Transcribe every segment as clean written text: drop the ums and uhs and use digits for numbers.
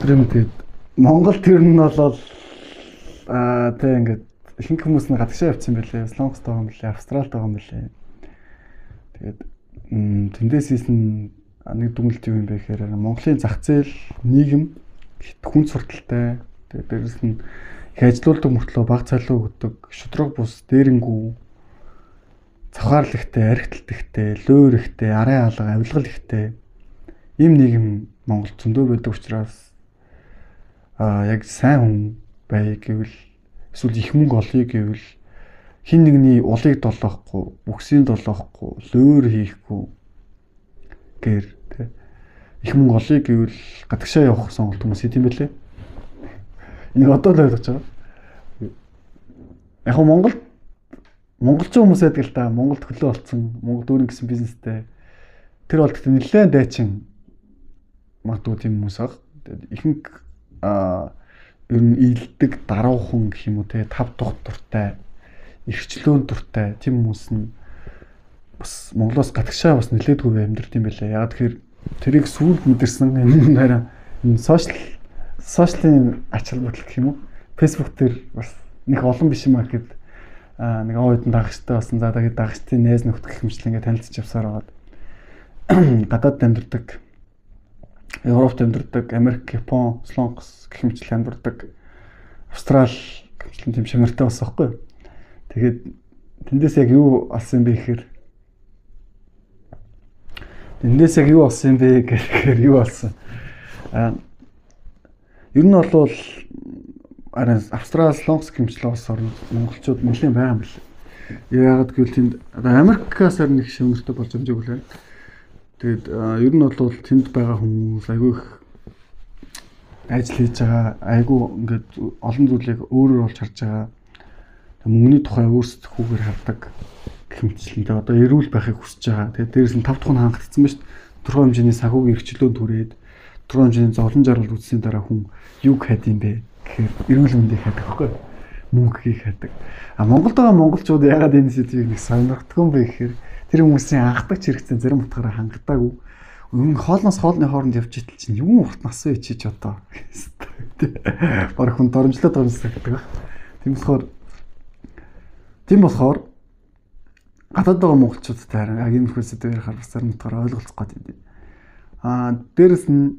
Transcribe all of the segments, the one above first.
өдөр юм тэгээд Монгол тэр нь болол тэг ингээд ихэнх хүмүүс нь гадагшаа явцсан байлээ. Солонгост байгаа юм билээ, Австралид байгаа юм билээ. Тэгээд тэндээсээс нь нэг дүгнэлт юу юм бэ гэхээр Монголын зах зээл нийгэм хүн сурталтай. Тэгээд дээрэс нь их ажилуулдаг мөртлөө бага цалин өгдөг, шудраг бус, дээрэнгүү, завхаарлагтай, архитекттэй, лөөр ихтэй, арын алга, авилгал ихтэй ийм нийгэм Монгол зөндөө байдаг учраас яг сайн хүн бай гэвэл эсвэл их мөнгө олъё гэвэл хин нэгний улыг долоохгүй, бүксийн долоохгүй, лөөр хийхгүй гэр тэ их мөнгө олъё гэвэл гадагшаа явах сонголт хүмүүс хийх юм бэлээ. Энийг одоо л ойлгож байгаа. Яг монголчин хүмүүс байдаг л да. Монголд хөлөө олцсон, Монголд өөрийн гэсэн бизнестэй. Тэр бол гэхдээ нэлээд дайчин магадгүй тийм хүмүүс баг. Ихэнх ер нь ийддэг даруухан гэх юм уу те тав тухт дуртай, эрхчлөөн дуртай тийм хүмүүс нь бас Монголоос гадагшаа бас нэлээдгүй амьдрал юм байлаа. Яг тэгэхээр тэрийг сүүлд мэдэрсэн энэ хараа энэ сошиалын ач холбогдол гэх юм уу? Facebook дээр бас нэг олон биш юм аа гэхэд нэг ойдын дагагчтай болсон. За тэгээд дагагчдын найз нөхд гэх мэтлэн ингээд танилцж авсаар байгаад гадаад амьдардаг, Европт амьдардаг, Америк, Япон, Солонгос гэх мэтлэн амьдардаг, Австрал гэх мэтлэн тийм шамартай болсон байхгүй юу? Тэгээд тэндээс яг юу болсон бэ гэхээр юу болсон? Ер нь бол Австрал, Солонгос гэмчлээ бас орнд монголчууд нэлээд байгаа юм байна. Яагаад гэвэл тэнд Америкаас нэг шимнэртэй болж амжаагүй л байна. Тэгээд ер нь бол тэнд байгаа хүмүүс айгүй их ажил хийж байгаа, айгүй ингээд олон зүйлийг өөрөөр олж харж байгаа. Мөнгөний тухай өөрсдөхүүгээр хардаг гэх мэтчлэнтэй одоо эрүүл байхыг хүсэж байгаа. Тэгээд дээрэс нь тав тухын хангагдсан ба шүү дээ. Тодорхой хэмжээний санхүүгийн эрхчлөөнд түрээд тодорхой хэмжээний зовлон жаргал үүссэн дараа хүн юу хийх юм бэ? Тэгэхээр эрүүл мэндийг хадаг байхгүй мөнгө хийх хадаг. Монголд байгаа монголчууд ягаад энэ сэдвийг нэг сонирхдаг юм бэ гэхээр тэр хүмүүсийн анхдаг хэрэгцээ зарим утгаараа хангадаагүй. Хоолноос хоолны хооронд явж итэл чинь юу урт нас вэ чиж одоо. Бараг хүн доромжлоод байгаа юм санагддаг. Тийм болохоор гадаад байгаа монголчуудтай харин яг энэ хөөсөд ярихаар бас зарим утгаараа ойлголцох гэдэг юм. Дээрэс нь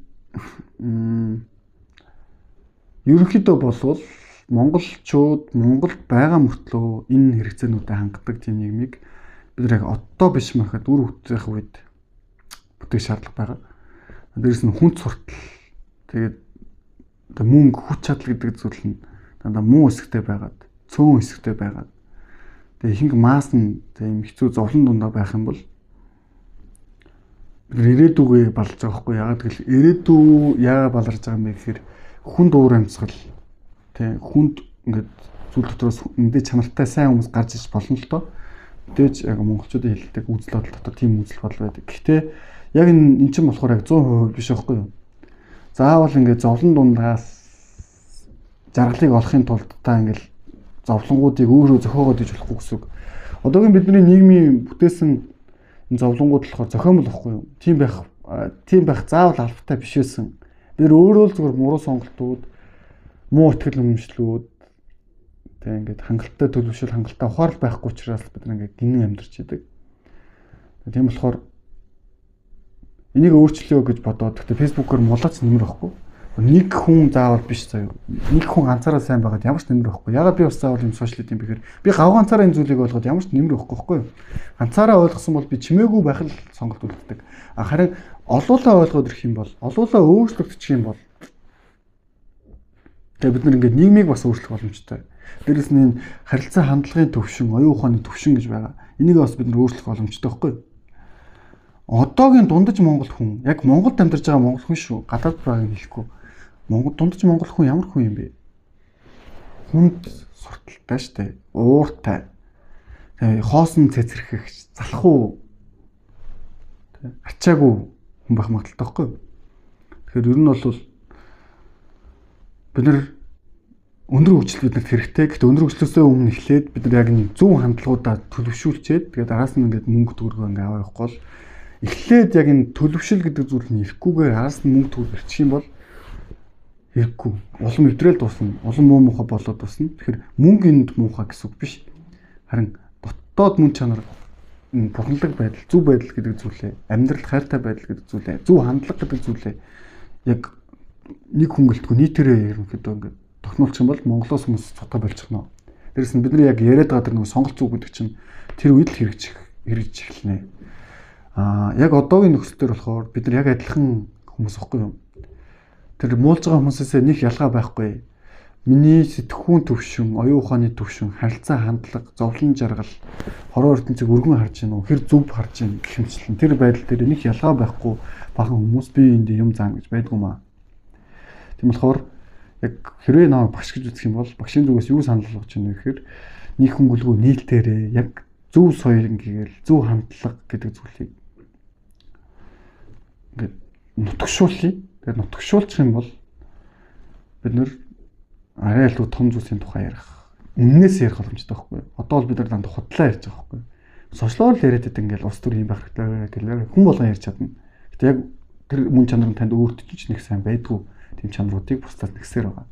ерөнхийдөө болвол монголчууд Монголд байгаа мөртлөө энэ хэрэгцээнүүдэд хангадаг тийм нийгмийг бид нар яг одоо биш мэхэд үр хөвтөх үед бүтээх шаардлага байгаа. Дээрэс нь хүн суртал тэгээд мөнгө хүч чадал гэдэг зүйл нь дандаа муу хэсэгтэй байгаад цөөн хэсэгтэй байгаад тэгээд ихэнх масс нь тийм хэцүү зовлон дундаа байх юм бол бид ирээдүгээ балж байгаа хгүй. Ягаад гэвэл ирээдүй яагаад баларж байгаа юм бэ гэхээр хүнд уур амьсгал тийм хүнд ингээд зүйл дотроос эндээ чанартай сайн хүмүүс гарч иж болно л доо. Мэдээж яг монголчуудын хэлдэг үзэл бодол дотор тийм үзэл бодол байдаг. Гэхдээ яг энэ чинь болохоор яг 100% биш байхгүй юу? Заавал ингээд зовлон дундаас жаргалыг олохын тулд та ингээд зовлонгуудыг өөрөө зохиогоод иж болохгүй гэсэн үг. Одоогийн бидний нийгмийн бүтээсэн энэ зовлонгууд болохоор зохиомл байхгүй юу? Тийм байх заавал албатай биш байсан. Бид өөрөө л зөвхөн муруу сонголтууд, муу ихтгэл үнэмшлүүд тэг ингээд хангалттай төлөвшөл, хангалттай ухаарал байхгүй учраас бид ингээд гинэн амьдарч идэг. Тийм болохоор энийг өөрчлөё гэж бодоод гэхдээ фэйсбүүкээр мулаач нэмэр байхгүй. Нэг хүн заавал биш заяа. Нэг хүн ганцаараа сайн байгаад ямар ч нэмэр байхгүй. Ягаад би бас заавал юм сошиал хийм бэхээр би гав ганцаараа энэ зүйлийг ойлгоод ямар ч нэмэр байхгүй юу? Ганцаараа ойлгосон бол би чимээгүй байх л сонголт үлддэг. Харин олуулаа ойлгоод ирэх юм бол, олуулаа өөрчлөгдчих юм бол тэгээ бид нар ингээд нийгмийг бас өөрчлөх боломжтой. Дээрээс нь энэ харилцаа хандлагын төвшин, оюун ухааны төвшин гэж байгаа. Энийг бас бид нар өөрчлөх боломжтой байхгүй юу? Одоогийн дундаж монгол хүн, яг Монголд амьдарч байгаа монгол хүн шүү. Гадаад байгааг хэлэхгүй. Дундаж монгол хүн ямар хүн юм бэ? Хүнд сурталтай штэ, ууртай. Хоосон цэцэрхэх, залхуу. Ачаагүй хүн байх магадaltaй байхгүй юу? Тэгэхээр ер нь бол бид нар өндөр хөгжил биднэрт хэрэгтэй. Гэхдээ өндөр хөгжлөөсөө өмнө эхлээд бид нар яг нэг зөв хандлагуудаа төлөвшүүлчихэд тэгээд араас нь ингээд мөнгө төгрөгөө ингээд аваа явахгүй бол эхлээд яг энэ төлөвшил гэдэг зүйл нь ирэхгүйгээр араас нь мөнгө төгрөг ирчих юм бол хэрэггүй. Улам эвдрэл дуусна. Улам муу муухай болоод дуусна. Тэгэхээр мөнгөнд муухай гэсэн үг биш. Харин дотоод мөн чанар бурханлаг байдал, зөв байдал гэдэг зүйлээ, амьдрал хайртай байдал гэдэг зүйлээ, зөв хандлага гэдэг зүйлээ яг нэг хүнгэлтгүй нийтээрээ ерөнхийдөө ингээд тогтнуулчих юм бол Монголоос хүмүүс цутга болчихно. Дээрэс нь бид нар яг яриад байгаа тэр нэг сонголт зүг гэдэг чинь тэр үед л хэрэгж эхэлнэ. Яг одоогийн нөхцөл төр болохоор бид нар яг адилхан хүмүүс واخгүй юм. Тэр муулж байгаа хүмүүсээс нэг ялгаа байхгүй. Миний сэтгхүүн төвшин, оюун ухааны төвшин, харилцаа хандлага, зовлон жаргал, хорон ертөнцийг өргөн харж гинөө, хэр зөв харж гин гэх юмчлэн тэр байдал дээр нэг ялгаа байхгүй бахан хүмүүс би энд юм заана гэж байдгүй маа. Тийм болохоор яг хэрвээ намайг багш гэж үзэх юм бол багшийн зүгээс юу санал болгож байна вэ гэхээр нэг хөнгөлгөө нийлтээрээ яг зөв соёл ингээл зөв хандлага гэдэг зүйлийг ингээд нутгшуулъя. Тэгээд нутгшуулчих юм бол бид нэр арай илүү том зүйлсийн тухай ярих. Үннээс ярих боломжтой байхгүй. Одоо бол бид нар дандаа худлаа ярьж байгаа байхгүй. Сошиалоор л яриад байдаг ингээл улс төр юм байх хэрэгтэй хүн болгон ярьж чадна. Гэтэ яг тэр мөн чанар нь танд өөртөө ч нэг сайн байдгүй тийм чанаруудыг бусдад нэгсээр байгаа.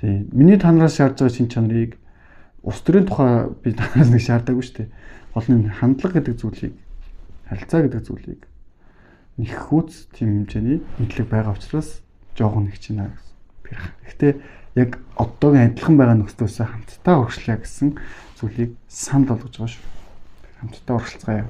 Тийм. Миний танараас шаардж байгаа шин чанарыг улс төрийн тухай би танараас нэг шаардаагүй шүү дээ. Гол нь хандлага гэдэг зүйлийг, харилцаа гэдэг зүйлийг нэг хүүц тийм хэмжээний мэдлэг байгаа учраас жоохон нэг чинь аа гэсэн. Гэхдээ яг одоогийн адилхан байгаа нөхцөлөөс хамтдаа урагшлаа гэсэн зүйлийг санал болгож байгаа шүү. Хамтдаа урагшлцгаая.